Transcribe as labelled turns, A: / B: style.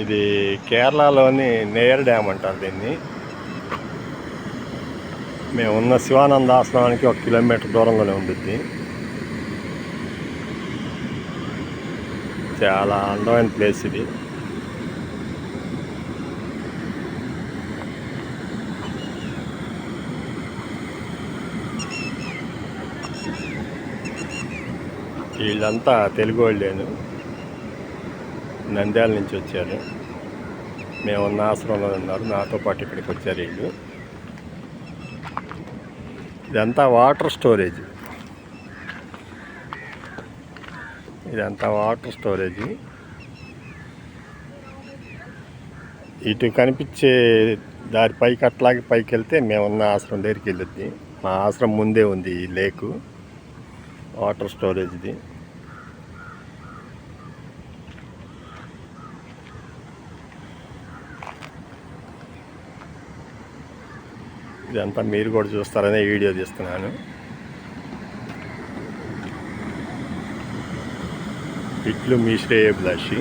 A: ఇది కేరళలోని near dam అంటారు దీన్ని. మేమున్న శివానంద ఆశ్రమానికి 1 కిలోమీటర్ దూరంలోనే ఉంటుంది. చాలా అందమైన ప్లేస్ ఇది. వీళ్ళంతా తెలుగు వాళ్ళేను, నంద్యాల నుంచి వచ్చారు. మేమున్న ఆశ్రమంలో ఉన్నారు, నాతో పాటు ఇక్కడికి వచ్చారు వీళ్ళు. ఇదంతా వాటర్ స్టోరేజ్. ఇటు కనిపించే దారి పైకి అట్లాగే పైకి వెళ్తే మేమున్న ఆశ్రమం దగ్గరికి వెళ్ళొద్ది. మా ఆశ్రమం ముందే ఉంది ఈ లేకు, వాటర్ స్టోరేజ్ది. ఇదంతా మీరు కూడా చూస్తారనే వీడియో తీస్తున్నాను. ఇట్లు మీ శ్రేయోభిలాషి.